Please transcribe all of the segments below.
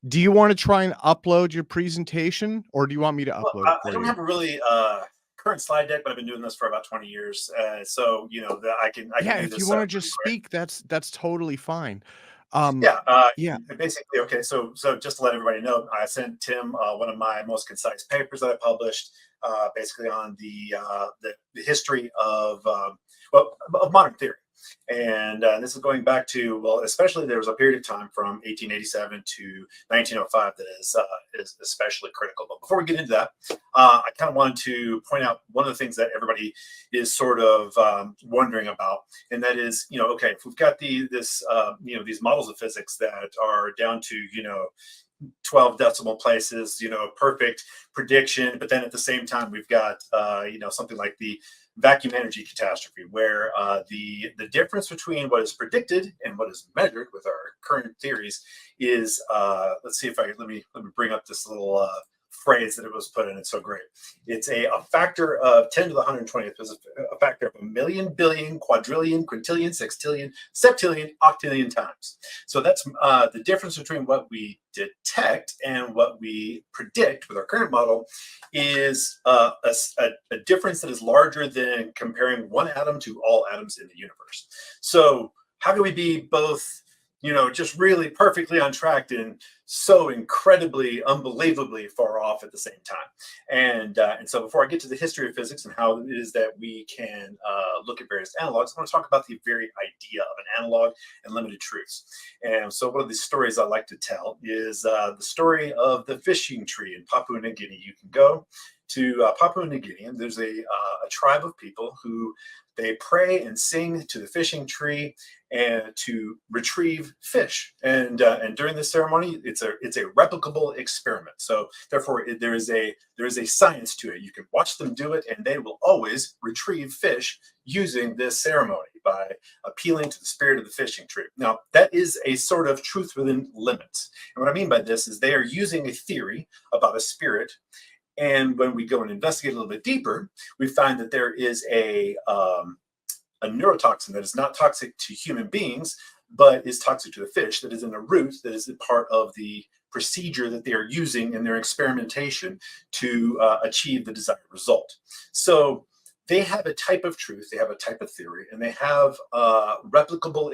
Do you wanna try and upload your presentation, or do you want me to Well, upload it I for don't you? have a really current slide deck, but I've been doing this for about 20 years, so that I can Yeah, do if you this wanna pretty just quick. speak, that's totally fine. Um, Yeah, yeah. basically, okay. So just to let everybody know, I sent Tim one of my most concise papers that I published, basically on the history of of modern theory, and this is going back to, well, especially there was a period of time from 1887 to 1905 that is especially critical. But before we get into that, I kind of wanted to point out one of the things that everybody is sort of wondering about, and that is, okay, if we've got these models of physics that are down to 12 decimal places, perfect prediction, but then at the same time we've got something like the vacuum energy catastrophe, where the difference between what is predicted and what is measured with our current theories is, let's see if I let me bring up this little phrase that it was put in. It's so great. It's a factor of 10 to the 120th. It's a factor of a million, billion, quadrillion, quintillion, sextillion, septillion, octillion times. So that's the difference between what we detect and what we predict with our current model is a difference that is larger than comparing one atom to all atoms in the universe. So how can we be both, just really perfectly on track and so incredibly, unbelievably far off at the same time? And so before I get to the history of physics and how it is that we can look at various analogs, I want to talk about the very idea of an analog and limited truths. And so one of the stories I like to tell is the story of the fishing tree in Papua New Guinea. You can go to Papua New Guinea, and there's a tribe of people who they pray and sing to the fishing tree and to retrieve fish. And during this ceremony, it's a replicable experiment. So therefore, there is a science to it. You can watch them do it, and they will always retrieve fish using this ceremony by appealing to the spirit of the fishing tree. Now, that is a sort of truth within limits. And what I mean by this is they are using a theory about a spirit. And when we go and investigate a little bit deeper, we find that there is a neurotoxin that is not toxic to human beings, but is toxic to the fish, that is in a root that is a part of the procedure that they are using in their experimentation to achieve the desired result. So they have a type of truth, they have a type of theory, and they have replicable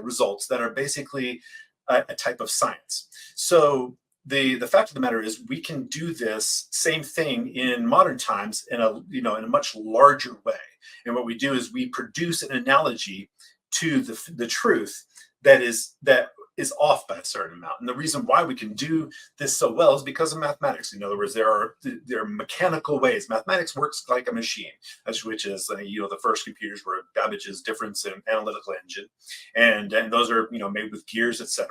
results that are basically a type of science. So the fact of the matter is we can do this same thing in modern times in a much larger way. And what we do is we produce an analogy to the truth that is off by a certain amount. And the reason why we can do this so well is because of mathematics. In other words, there are mechanical ways. Mathematics works like a machine, which is the first computers were Babbage's difference in analytical engine, and those are made with gears, etc.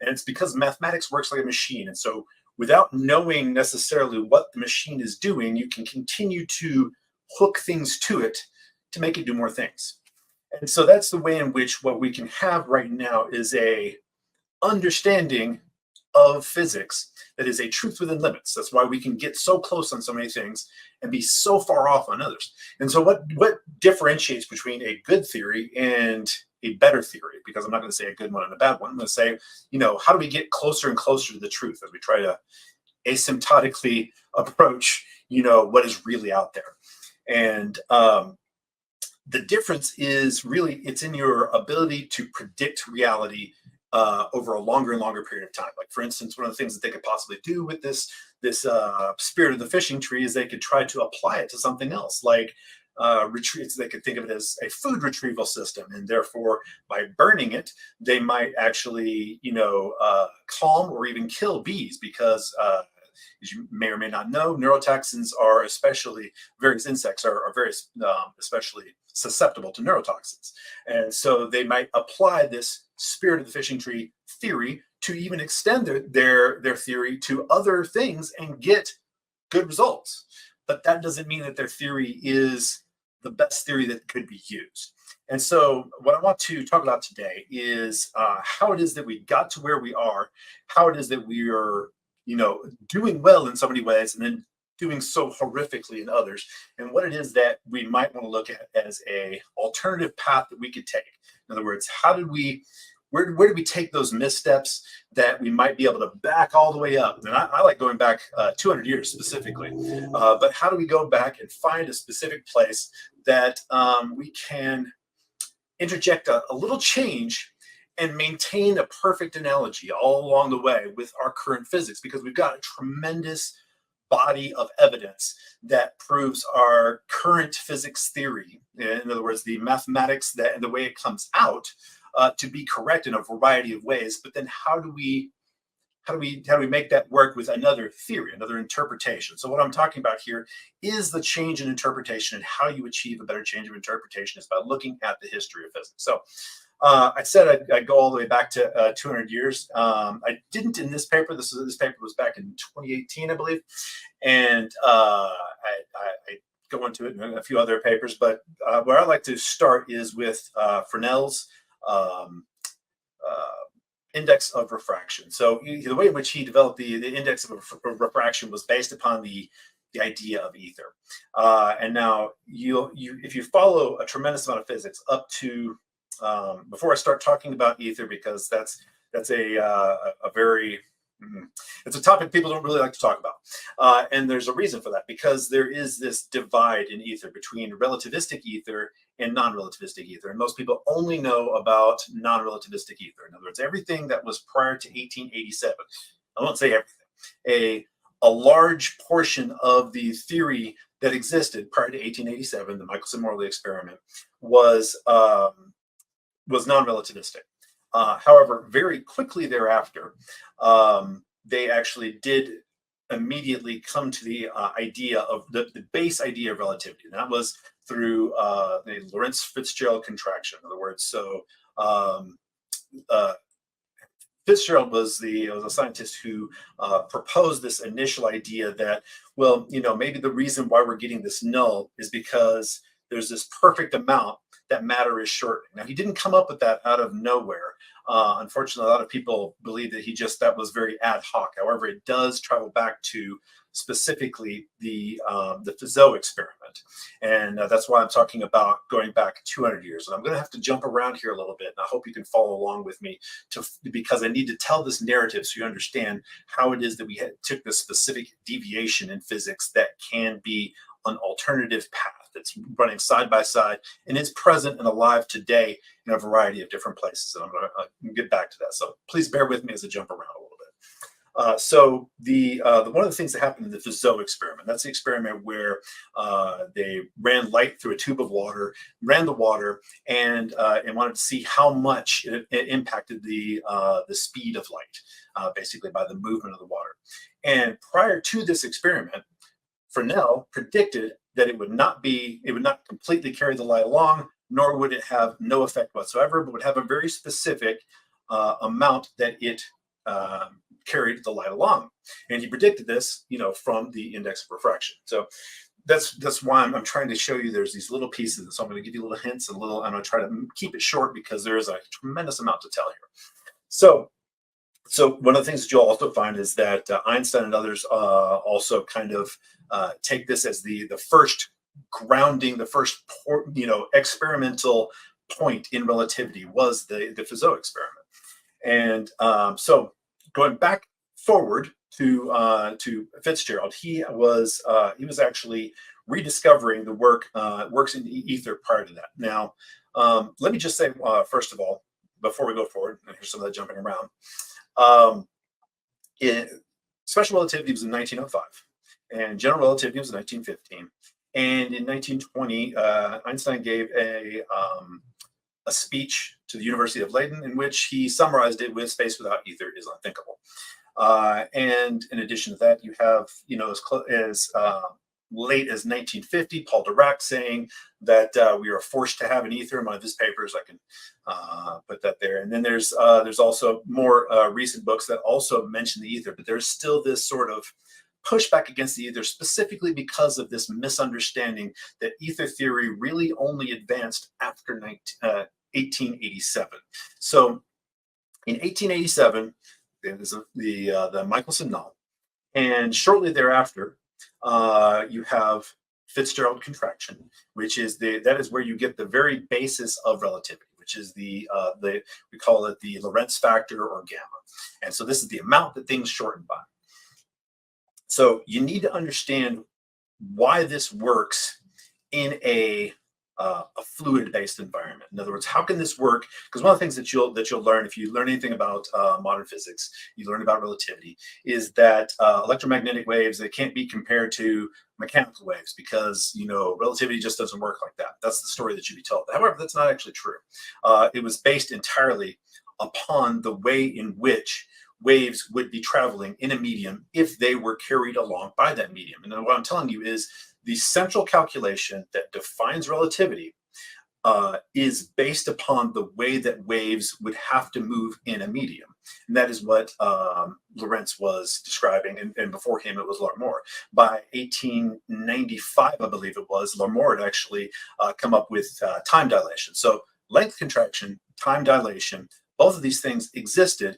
And it's because mathematics works like a machine. And so without knowing necessarily what the machine is doing, you can continue to hook things to it to make it do more things. And so that's the way in which what we can have right now is a understanding of physics that is a truth within limits. That's why we can get so close on so many things and be so far off on others. And so what differentiates between a good theory and a better theory? Because I'm not going to say a good one and a bad one. I'm going to say, how do we get closer and closer to the truth as we try to asymptotically approach, what is really out there? And the difference is really it's in your ability to predict reality over a longer and longer period of time. Like, for instance, one of the things that they could possibly do with this spirit of the fishing tree is they could try to apply it to something else, like retreats. They could think of it as a food retrieval system, and therefore by burning it they might actually calm or even kill bees, because as you may or may not know, neurotoxins are especially, various insects are very especially susceptible to neurotoxins. And so they might apply this spirit of the fishing tree theory to even extend their theory to other things and get good results. But that doesn't mean that their theory is the best theory that could be used. And so what I want to talk about today is how it is that we got to where we are, how it is that we are doing well in so many ways and then doing so horrifically in others, and what it is that we might want to look at as a alternative path that we could take. In other words, how did we where do we take those missteps that we might be able to back all the way up? And I like going back 200 years specifically, but how do we go back and find a specific place that we can interject a little change and maintain a perfect analogy all along the way with our current physics? Because we've got a tremendous body of evidence that proves our current physics theory, in other words, the mathematics that and the way it comes out, to be correct in a variety of ways. But then how do we make that work with another theory, another interpretation? So what I'm talking about here is the change in interpretation, and how you achieve a better change of interpretation is by looking at the history of physics. So I said I'd go all the way back to 200 years. I didn't in this paper. This paper was back in 2018, I believe, and I go into it in a few other papers. But where I like to start is with Fresnel's index of refraction. So the way in which he developed the index of refraction was based upon the idea of ether. And now if you follow a tremendous amount of physics up to before I start talking about ether, because that's a very it's a topic people don't really like to talk about, and there's a reason for that, because there is this divide in ether between relativistic ether and non-relativistic ether, and most people only know about non-relativistic ether. In other words, everything that was prior to 1887. I won't say everything. A large portion of the theory that existed prior to 1887, the Michelson-Morley experiment, was non-relativistic. However, very quickly thereafter, they actually did immediately come to the idea of the base idea of relativity. And that was through the Lorentz Fitzgerald contraction. In other words, so Fitzgerald was a scientist who proposed this initial idea that, well, maybe the reason why we're getting this null is because there's this perfect amount that matter is shortening. Now, he didn't come up with that out of nowhere. Unfortunately, a lot of people believe that that was very ad hoc. However, it does travel back to specifically the Fizeau experiment. And that's why I'm talking about going back 200 years. And I'm going to have to jump around here a little bit, and I hope you can follow along with me because I need to tell this narrative so you understand how it is that we took this specific deviation in physics that can be an alternative path that's running side by side and is present and alive today in a variety of different places. And I'm going to get back to that. So please bear with me as I jump around a little bit. So one of the things that happened in the Fizeau experiment, that's the experiment where they ran light through a tube of water, ran the water, and wanted to see how much it impacted the speed of light, basically by the movement of the water. And prior to this experiment, Fresnel predicted that it would not completely carry the light along, nor would it have no effect whatsoever, but would have a very specific amount that it carried the light along. And he predicted this, from the index of refraction. So that's why I'm trying to show you there's these little pieces. So I'm going to give you little hints, I'm going to try to keep it short because there is a tremendous amount to tell here. So one of the things that you'll also find is that Einstein and others also kind of take this as the first grounding, the first experimental point in relativity was the Fizeau experiment. And so going back forward to Fitzgerald, he was actually rediscovering the works in ether prior to that. Now, let me just say first of all, before we go forward, and here's some of that jumping around. Special relativity was in 1905, and general relativity was in 1915. And in 1920, Einstein gave a speech to the University of Leiden in which he summarized it with "Space without ether is unthinkable." And in addition to that, you have, as late as 1950, Paul Dirac saying that we are forced to have an ether. In one of his papers, I can put that there. And then there's also more recent books that also mention the ether, but there's still this sort of pushback against the ether, specifically because of this misunderstanding that ether theory really only advanced after 1887. So in 1887, there's the Michelson null, and shortly thereafter, you have Fitzgerald contraction, which is that is where you get the very basis of relativity, which is the we call it the Lorentz factor or gamma. And so this is the amount that things shorten by. So you need to understand why this works in a fluid-based environment. In other words, how can this work? Because one of the things that you'll learn if you learn anything about modern physics, you learn about relativity, is that electromagnetic waves, they can't be compared to mechanical waves because relativity just doesn't work like that. That's the story that you be told. However, that's not actually true. It was based entirely upon the way in which waves would be traveling in a medium if they were carried along by that medium. And then what I'm telling you is the central calculation that defines relativity is based upon the way that waves would have to move in a medium. And that is what Lorentz was describing. And before him, it was Larmor. By 1895, I believe it was, Larmor had actually come up with time dilation. So length contraction, time dilation, both of these things existed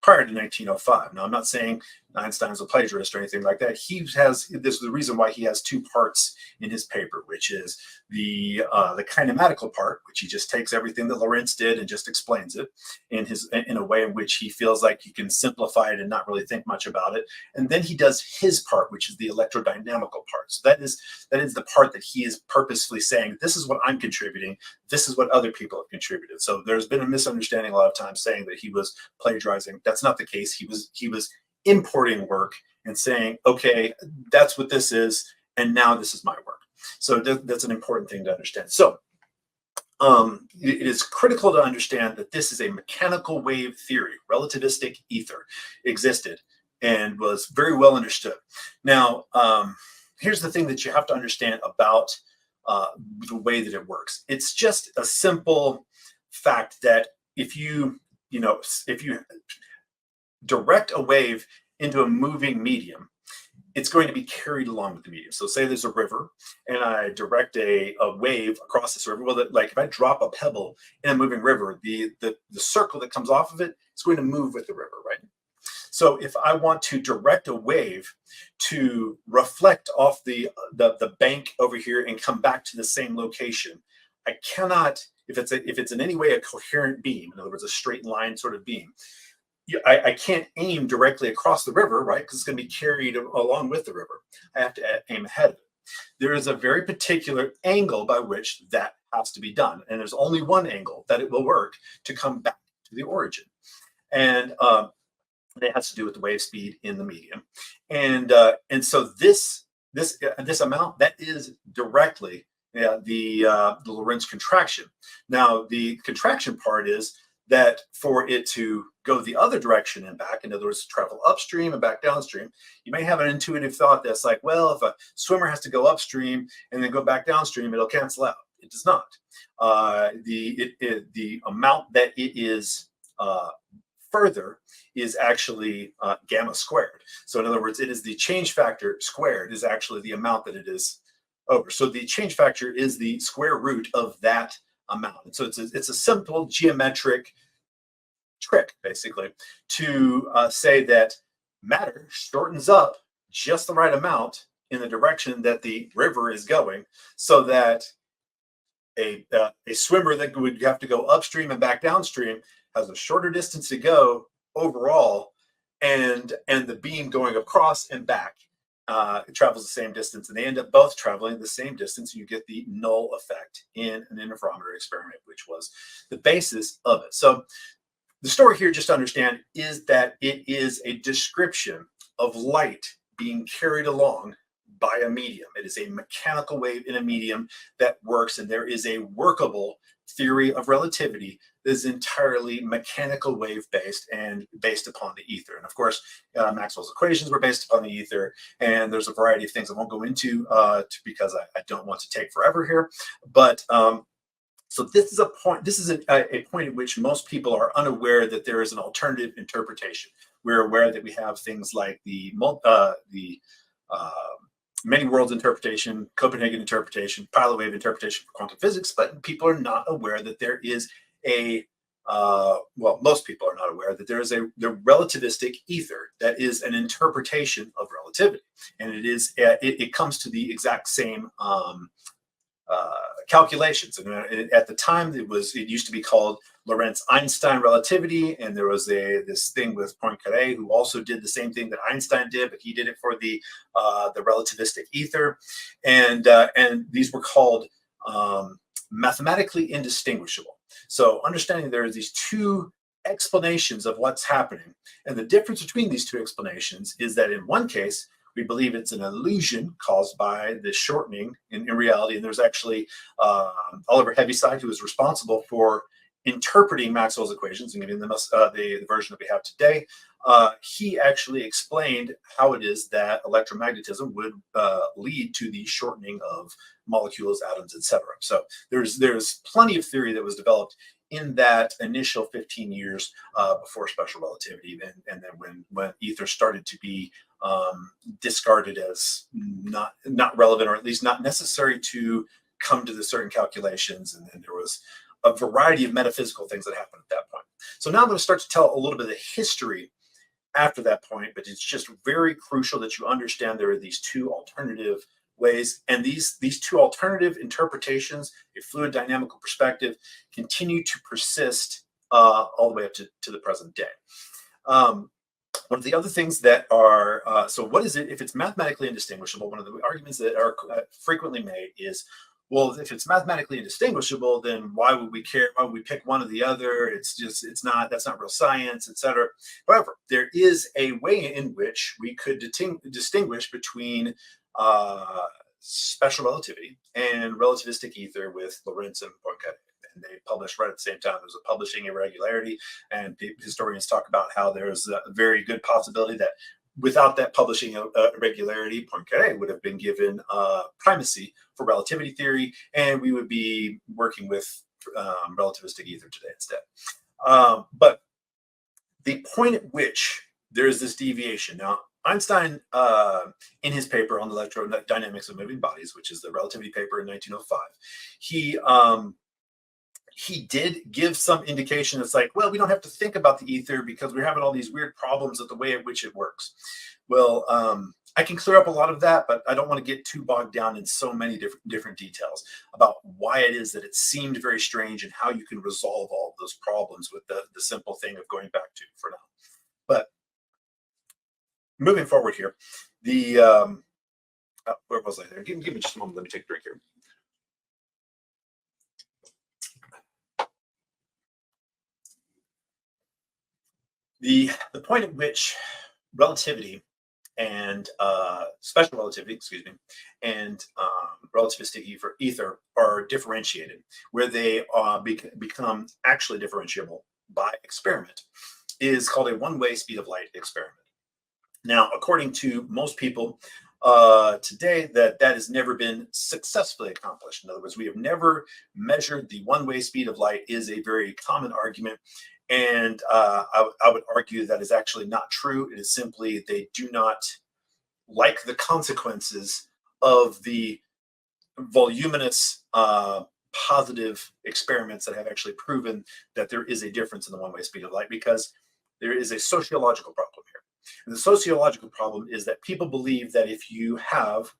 prior to 1905. Now, I'm not saying Einstein's a plagiarist or anything like that. This is the reason why he has two parts in his paper, which is the kinematical part, which he just takes everything that Lorentz did and just explains it in a way in which he feels like you can simplify it and not really think much about it. And then he does his part, which is the electrodynamical part. So that is the part that he is purposefully saying, this is what I'm contributing. This is what other people have contributed. So there's been a misunderstanding a lot of times saying that he was plagiarizing. That's not the case. He was importing work and saying, okay, that's what this is, and now this is my work. So that's an important thing to understand. So it is critical to understand that this is a mechanical wave theory. Relativistic ether existed and was very well understood. Now, here's the thing that you have to understand about the way that it works. It's just a simple fact that if you direct a wave into a moving medium, it's going to be carried along with the medium. So say there's a river and I direct a wave across this river. Well, like if I drop a pebble in a moving river, the circle that comes off of it is going to move with the river, right? So if I want to direct a wave to reflect off the bank over here and come back to the same location, I cannot, if it's in any way a coherent beam, in other words, a straight line sort of beam, I can't aim directly across the river, right? Because it's going to be carried along with the river. I have to aim ahead of it. There is a very particular angle by which that has to be done. And there's only one angle that it will work to come back to the origin. And it has to do with the wave speed in the medium. And so this amount, that is directly the Lorentz contraction. Now, the contraction part is that for it to go the other direction and back, in other words, travel upstream and back downstream, you may have an intuitive thought that's like, well, if a swimmer has to go upstream and then go back downstream, it'll cancel out. It does not. The amount that it is further is actually gamma squared. So in other words, it is the change factor squared is actually the amount that it is over. So the change factor is the square root of that amount. And so it's a simple geometric trick, basically, to say that matter shortens up just the right amount in the direction that the river is going, so that a swimmer that would have to go upstream and back downstream has a shorter distance to go overall, and the beam going across and back it travels the same distance, and they end up both traveling the same distance. You get the null effect in an interferometer experiment, which was the basis of it. So the story here, just to understand, is that it is a description of light being carried along by a medium. It is a mechanical wave in a medium that works, and there is a workable theory of relativity that is entirely mechanical wave based and based upon the ether. And of course, Maxwell's equations were based upon the ether, and there's a variety of things I won't go into because I don't want to take forever here. But so this is a point. This is a point at which most people are unaware that there is an alternative interpretation. We're aware that we have things like the many worlds interpretation, Copenhagen interpretation, pilot wave interpretation for quantum physics, but people are not aware that there is most people are not aware that there is the relativistic ether that is an interpretation of relativity, and it comes to the exact same calculations. And at the time, it used to be called Lorentz-Einstein relativity, and there was this thing with Poincaré who also did the same thing that Einstein did, but he did it for the relativistic ether, and these were called mathematically indistinguishable. So understanding there are these two explanations of what's happening, and the difference between these two explanations is that in one case we believe it's an illusion caused by the shortening in reality. And there's actually Oliver Heaviside, who was responsible for interpreting Maxwell's equations and giving them the version that we have today. He actually explained how it is that electromagnetism would lead to the shortening of molecules, atoms, etc. So there's plenty of theory that was developed in that initial 15 years before special relativity, and then when ether started to be discarded as not relevant, or at least not necessary to come to the certain calculations, and then there was a variety of metaphysical things that happened at that point. So now I'm going to start to tell a little bit of the history after that point, but it's just very crucial that you understand there are these two alternative ways, and these two alternative interpretations, a fluid dynamical perspective, continue to persist all the way up to the present day. One of the other things that are, so what is it if it's mathematically indistinguishable? One of the arguments that are frequently made is, well, if it's mathematically indistinguishable, then why would we care? Why would we pick one or the other? That's not real science, etc. However, there is a way in which we could distinguish between special relativity and relativistic ether with Lorentz and Poincaré. And they published right at the same time. There's a publishing irregularity, and historians talk about how there's a very good possibility that without that publishing irregularity, Poincaré would have been given primacy for relativity theory, and we would be working with relativistic ether today instead. But the point at which there is this deviation. Now, Einstein, in his paper on the electrodynamics of moving bodies, which is the relativity paper in 1905, he did give some indication. It's like, well, we don't have to think about the ether because we're having all these weird problems with the way in which it works. Well, I can clear up a lot of that, but I don't want to get too bogged down in so many different details about why it is that it seemed very strange and how you can resolve all of those problems with the simple thing of going back to for now. But moving forward here, where was I there? Give me just a moment. Let me take a drink here. The point at which relativity and special relativity, and relativistic ether are differentiated, where they become actually differentiable by experiment, is called a one-way speed of light experiment. Now, according to most people today, that has never been successfully accomplished. In other words, we have never measured the one-way speed of light is a very common argument. And I would argue that is actually not true. It is simply they do not like the consequences of the voluminous positive experiments that have actually proven that there is a difference in the one-way speed of light, because there is a sociological problem here. And the sociological problem is that people believe that if you have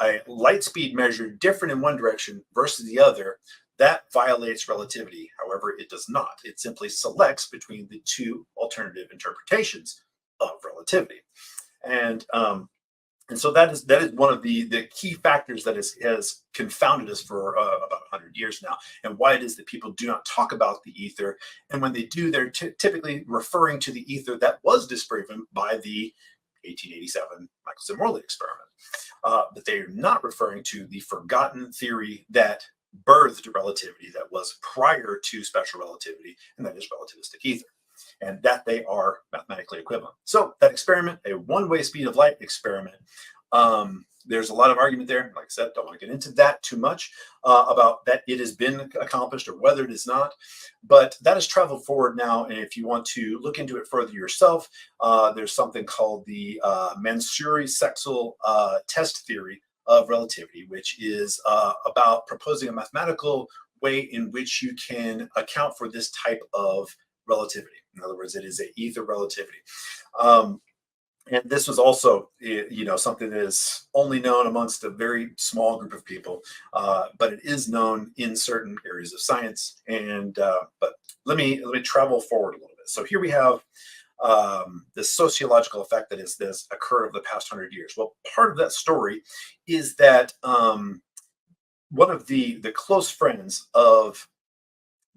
a light speed measured different in one direction versus the other, that violates relativity. However, it does not. It simply selects between the two alternative interpretations of relativity. And so that is one of the key factors that has confounded us for about 100 years now, and why it is that people do not talk about the ether. And when they do, they're typically referring to the ether that was disproven by the 1887 Michelson-Morley experiment. But they are not referring to the forgotten theory that birthed relativity, that was prior to special relativity, and that is relativistic ether, and that they are mathematically equivalent. So that experiment, a one-way speed of light experiment, there's a lot of argument there. Like I said, don't want to get into that too much about that it has been accomplished or whether it is not, but that has traveled forward now. And if you want to look into it further yourself, there's something called the Mansouri-Sexel test theory of relativity, which is about proposing a mathematical way in which you can account for this type of relativity. In other words, it is a ether relativity. And this was also, something that is only known amongst a very small group of people, but it is known in certain areas of science. And but let me travel forward a little bit. So here we have this sociological effect that is this occurred over the past 100 years. Well, part of that story is that one of the close friends of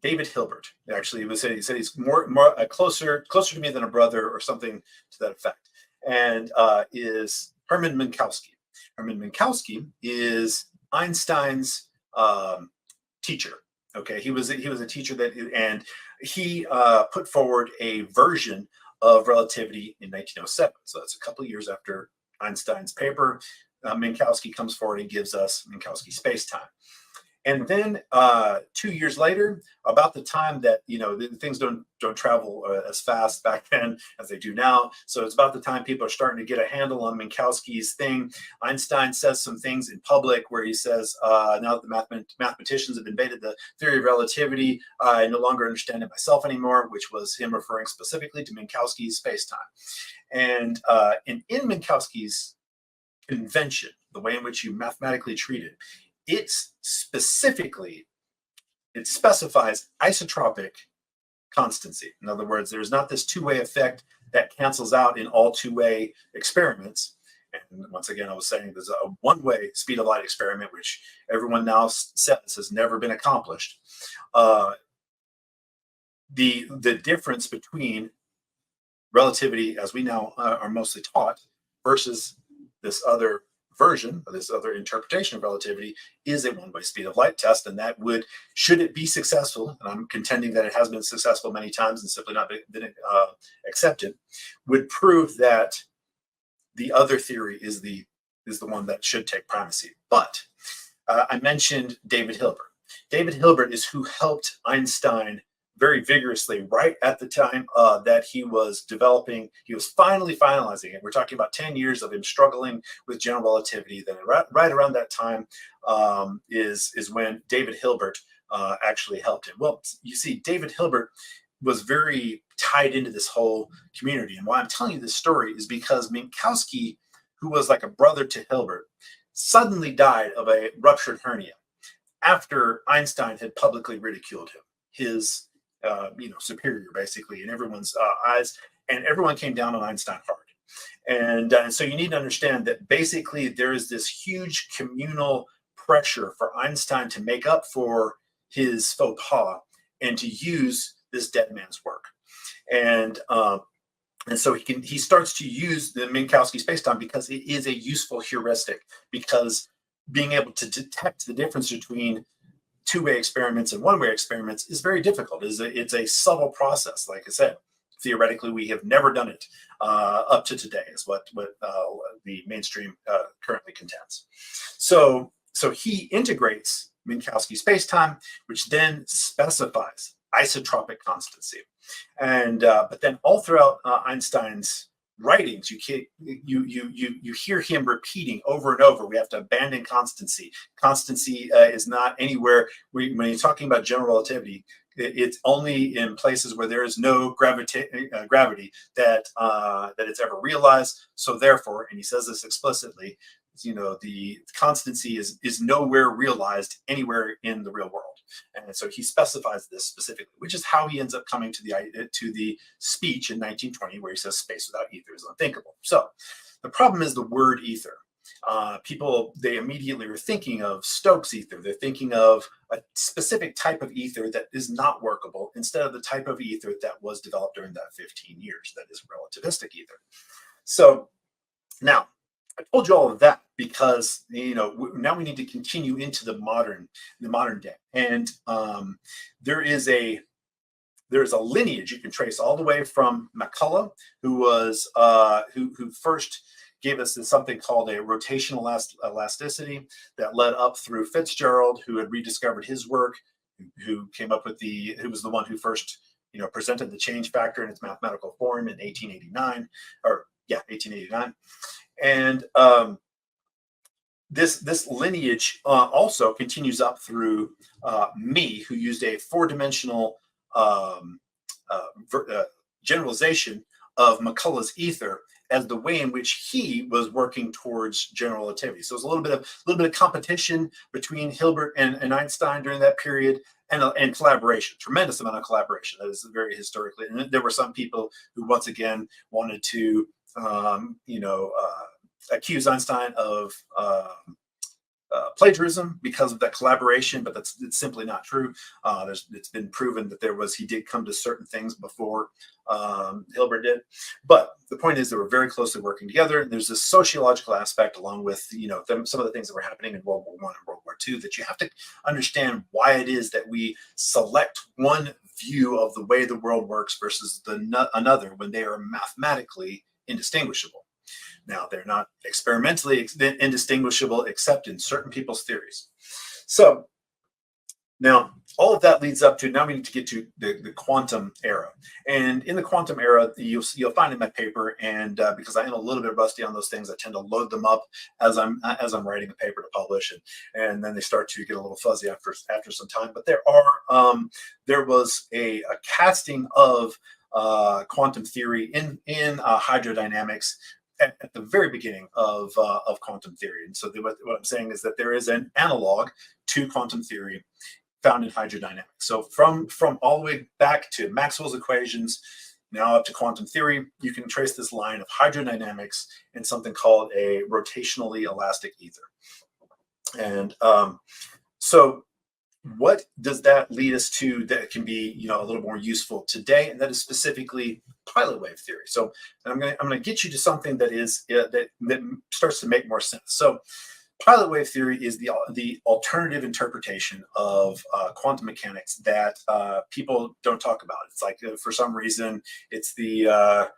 David Hilbert, actually, he said he's more closer to me than a brother or something to that effect, and is Hermann Minkowski. Hermann Minkowski is Einstein's teacher. Okay, he was a teacher and he put forward a version of relativity in 1907. So that's a couple of years after Einstein's paper. Minkowski comes forward and gives us Minkowski space-time. And then 2 years later, about the time that things don't travel as fast back then as they do now, so it's about the time people are starting to get a handle on Minkowski's thing. Einstein says some things in public where he says, "Now that the mathematicians have invaded the theory of relativity, I no longer understand it myself anymore," which was him referring specifically to Minkowski's spacetime. And in Minkowski's convention, the way in which you mathematically treat it, it specifies isotropic constancy. In other words, there's not this two-way effect that cancels out in all two-way experiments. And once again, I was saying there's a one-way speed of light experiment, which everyone now says has never been accomplished. The difference between relativity, as we now are mostly taught, versus this other version, or this other interpretation of relativity, is a one-way speed of light test. And that would, should it be successful, and I'm contending that it has been successful many times and simply not been accepted, would prove that the other theory is the one that should take primacy. But I mentioned David Hilbert. David Hilbert is who helped Einstein very vigorously right at the time that he was finally finalizing it. We're talking about 10 years of him struggling with general relativity. Then right around that time is when David Hilbert actually helped him. Well, you see, David Hilbert was very tied into this whole community. And why I'm telling you this story is because Minkowski, who was like a brother to Hilbert, suddenly died of a ruptured hernia after Einstein had publicly ridiculed him, his superior, basically, in everyone's eyes, and everyone came down on Einstein hard. And so you need to understand that basically there is this huge communal pressure for Einstein to make up for his faux pas and to use this dead man's work. And so he starts to use the Minkowski spacetime because it is a useful heuristic, because being able to detect the difference between two-way experiments and one-way experiments is very difficult. It's a subtle process. Like I said, theoretically, we have never done it up to today, is what the mainstream currently contends. So he integrates Minkowski spacetime, which then specifies isotropic constancy. And but then all throughout Einstein's writings, you hear him repeating over and over, we have to abandon constancy. Constancy is not anywhere. When you're talking about general relativity, it's only in places where there is no gravity that it's ever realized. So therefore, and he says this explicitly, the constancy is nowhere realized anywhere in the real world. And so he specifies this specifically, which is how he ends up coming to the speech in 1920, where he says space without ether is unthinkable. So the problem is the word ether. People, they immediately are thinking of Stokes ether. They're thinking of a specific type of ether that is not workable, instead of the type of ether that was developed during that 15 years, that is relativistic ether. So now, I told you all of that because now we need to continue into the modern day, and there is a lineage you can trace all the way from McCulloch, who was who first gave us something called a rotational elasticity that led up through Fitzgerald, who had rediscovered his work, who was the one who first presented the change factor in its mathematical form in 1889. And this lineage also continues up through me, who used a four-dimensional generalization of McCulloch's ether as the way in which he was working towards general relativity. So it's a little bit of competition between Hilbert and Einstein during that period, and collaboration, tremendous amount of collaboration. That is very historically. And there were some people who once again wanted to accuse Einstein of plagiarism because of that collaboration, but it's simply not true. It's been proven that he did come to certain things before Hilbert did. But the point is, they were very closely working together. And there's this sociological aspect, along with some of the things that were happening in World War I and World War II, that you have to understand why it is that we select one view of the way the world works versus another when they are mathematically indistinguishable. Now, they're not experimentally indistinguishable except in certain people's theories. So now all of that leads up to, now we need to get to the quantum era. And in the quantum era, you'll find in my paper, and because I am a little bit rusty on those things, I tend to load them up as I'm writing a paper to publish, and then they start to get a little fuzzy after some time. But there was a casting of quantum theory in hydrodynamics at the very beginning of quantum theory. And so what I'm saying is that there is an analog to quantum theory found in hydrodynamics. So from all the way back to Maxwell's equations, now up to quantum theory, you can trace this line of hydrodynamics in something called a rotationally elastic ether. And so what does that lead us to that can be a little more useful today? And that is specifically pilot wave theory. So I'm going to get you to something that is that starts to make more sense. So pilot wave theory is the alternative interpretation of quantum mechanics that people don't talk about. It's like for some reason it's the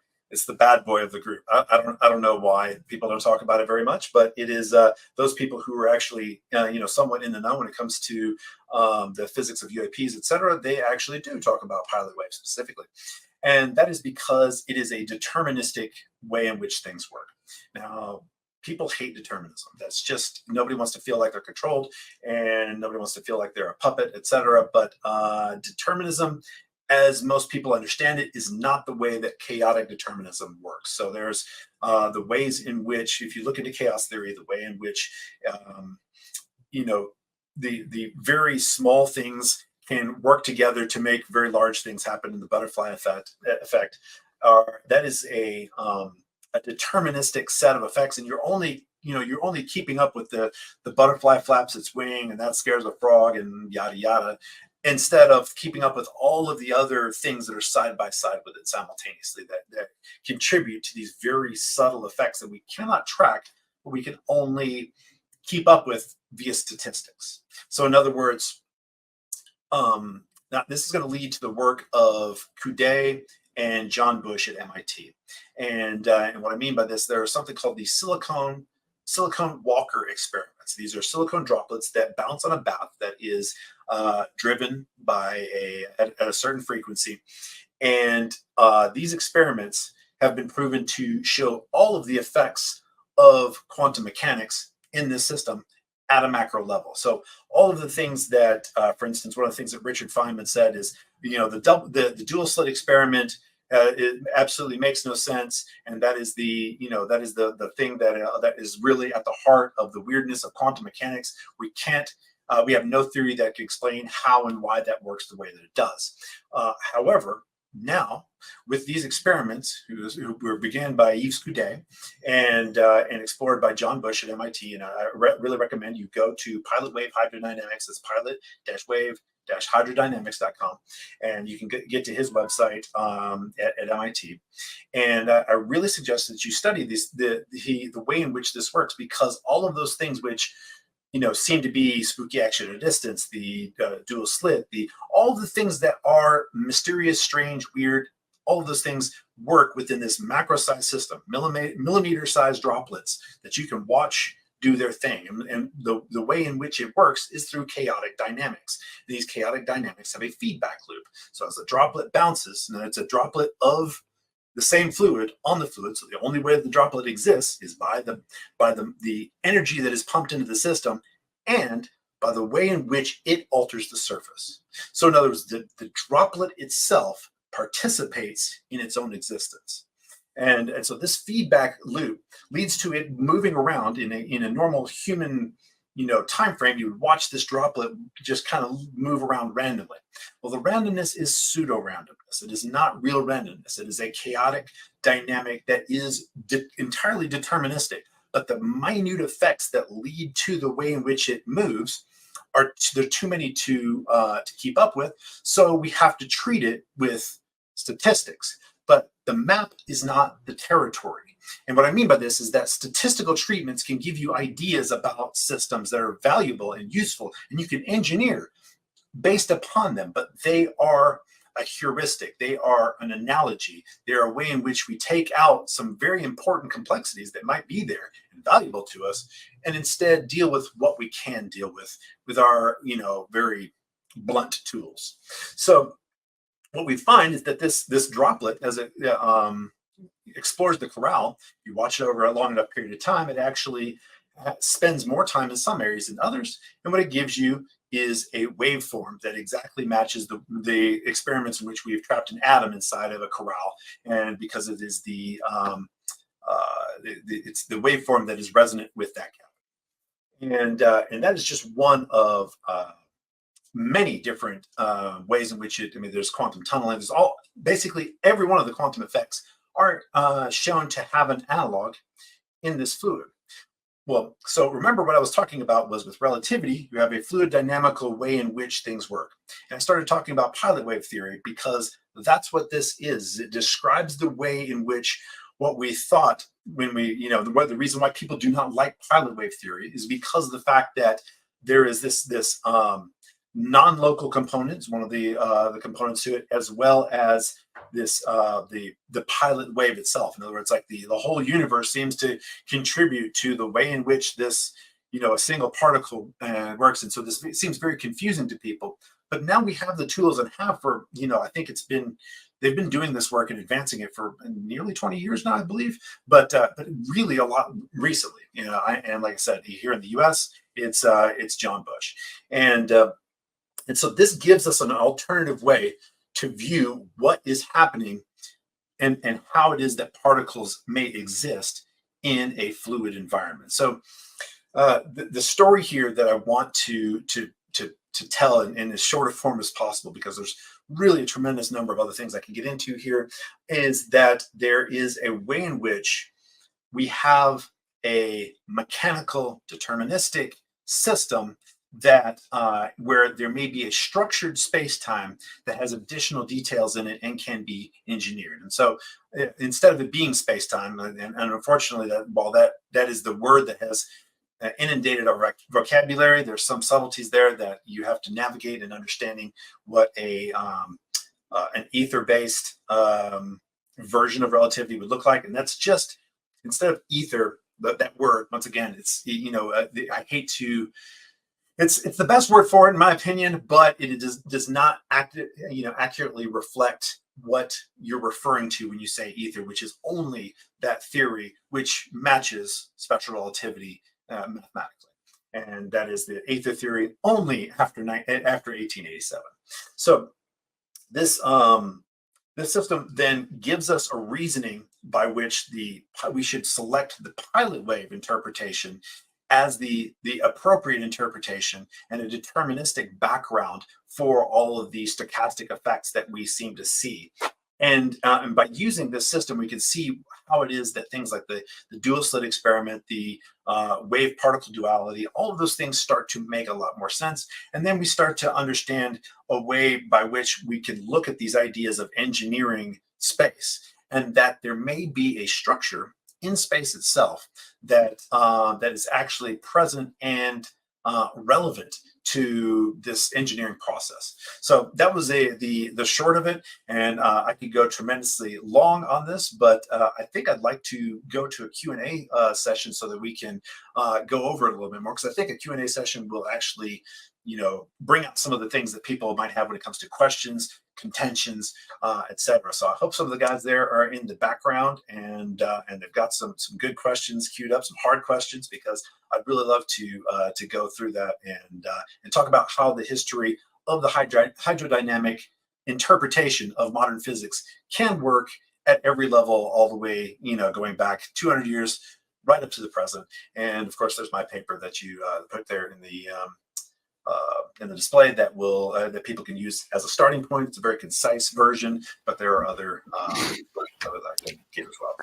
bad boy of the group. I don't know why people don't talk about it very much, but it is those people who are actually somewhat in the know when it comes to the physics of UAPs, etc. They actually do talk about pilot waves specifically, and that is because it is a deterministic way in which things work. Now, people hate determinism. That's just, nobody wants to feel like they're controlled, and nobody wants to feel like they're a puppet, etc. But determinism, as most people understand it, is not the way that chaotic determinism works. So there's the ways in which, if you look into chaos theory, the way in which the very small things can work together to make very large things happen in the butterfly effect. That is a deterministic set of effects, and you're only keeping up with the butterfly flaps its wing and that scares a frog and yada yada, instead of keeping up with all of the other things that are side by side with it simultaneously that contribute to these very subtle effects that we cannot track, but we can only keep up with via statistics. So in other words, now this is going to lead to the work of Coudet and John Bush at MIT. And what I mean by this, there is something called the silicon Walker experiments. These are silicon droplets that bounce on a bath that is driven by at a certain frequency. And these experiments have been proven to show all of the effects of quantum mechanics in this system at a macro level. So all of the things that, for instance, one of the things that Richard Feynman said is, the dual slit experiment, it absolutely makes no sense, and that is the thing that is really at the heart of the weirdness of quantum mechanics. We have no theory that can explain how and why that works the way that it does. However, now with these experiments, who were began by Yves Coudet and explored by John Bush at MIT, and I really recommend you go to Pilot Wave Hydrodynamics. That's pilot-wave-hydrodynamics.com, and you can get to his website at MIT. And I really suggest that you study the way in which this works, because all of those things which seem to be spooky action at a distance, the dual slit, all the things that are mysterious, strange, weird, all of those things work within this macro-sized system, millimeter-sized droplets that you can watch do their thing. And the way in which it works is through chaotic dynamics. These chaotic dynamics have a feedback loop. So as the droplet bounces, and it's a droplet of the same fluid on the fluid. So the only way that the droplet exists is by the energy that is pumped into the system, and by the way in which it alters the surface. So in other words, the droplet itself participates in its own existence. And so this feedback loop leads to it moving around in a normal human time frame. You would watch this droplet just kind of move around randomly. Well, the randomness is pseudo randomness. It is not real randomness. It is a chaotic dynamic that is entirely deterministic, but the minute effects that lead to the way in which it moves are there too many to keep up with. So we have to treat it with statistics, but the map is not the territory. And what I mean by this is that statistical treatments can give you ideas about systems that are valuable and useful, and you can engineer based upon them, but they are a heuristic. They are an analogy. They're a way in which we take out some very important complexities that might be there and valuable to us, and instead deal with what we can deal with our, very blunt tools. So what we find is that this droplet, as it explores the corral, you watch it over a long enough period of time, it actually spends more time in some areas than others. And what it gives you is a waveform that exactly matches the experiments in which we have trapped an atom inside of a corral. And because it is it's the waveform that is resonant with that cavity. And that is just one of many different ways in which there's quantum tunneling. There's basically every one of the quantum effects are shown to have an analog in this fluid. Well, so remember what I was talking about was with relativity, you have a fluid dynamical way in which things work. And I started talking about pilot wave theory because that's what this is. It describes the way in which what we thought when the reason why people do not like pilot wave theory is because of the fact that there is this non-local components, one of the components to it, as well as this the pilot wave itself. In other words, like the whole universe seems to contribute to the way in which this a single particle works, and so this seems very confusing to people. But now we have the tools and have for I think they've been doing this work and advancing it for nearly 20 years now, I believe, but really a lot recently. And like I said, here in the U.S., it's John Bush, and so this gives us an alternative way to view what is happening and how it is that particles may exist in a fluid environment. So the story here that I want to tell in as short a form as possible, because there's really a tremendous number of other things I can get into here, is that there is a way in which we have a mechanical deterministic system that where there may be a structured space-time that has additional details in it and can be engineered. And so instead of it being space-time, and unfortunately while that is the word that has inundated our vocabulary, there's some subtleties there that you have to navigate in understanding what an ether-based version of relativity would look like. And that's just, instead of ether, that word, once again, it's I hate to. It's the best word for it, in my opinion, but it does not accurately reflect what you're referring to when you say ether, which is only that theory which matches special relativity mathematically, and that is the ether theory only after 1887. So this system then gives us a reasoning by which we should select the pilot wave interpretation as the appropriate interpretation and a deterministic background for all of the stochastic effects that we seem to see. And by using this system, we can see how it is that things like the dual slit experiment, the wave particle duality, all of those things start to make a lot more sense. And then we start to understand a way by which we can look at these ideas of engineering space, and that there may be a structure in space itself that is actually present and relevant to this engineering process. So that was the short of it, and I could go tremendously long on this, but I think I'd like to go to a Q&A session so that we can go over it a little bit more, because I think a Q&A session will actually bring out some of the things that people might have when it comes to questions, contentions, etc. So I hope some of the guys there are in the background and they've got some good questions queued up, some hard questions, because I'd really love to go through that and talk about how the history of the hydrodynamic interpretation of modern physics can work at every level, all the way, going back 200 years, right up to the present. And of course, there's my paper that you put there in the display that will that people can use as a starting point. It's a very concise version, but there are other versions of it that I can give as well.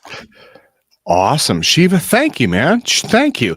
Awesome. Shiva, thank you, man. Thank you.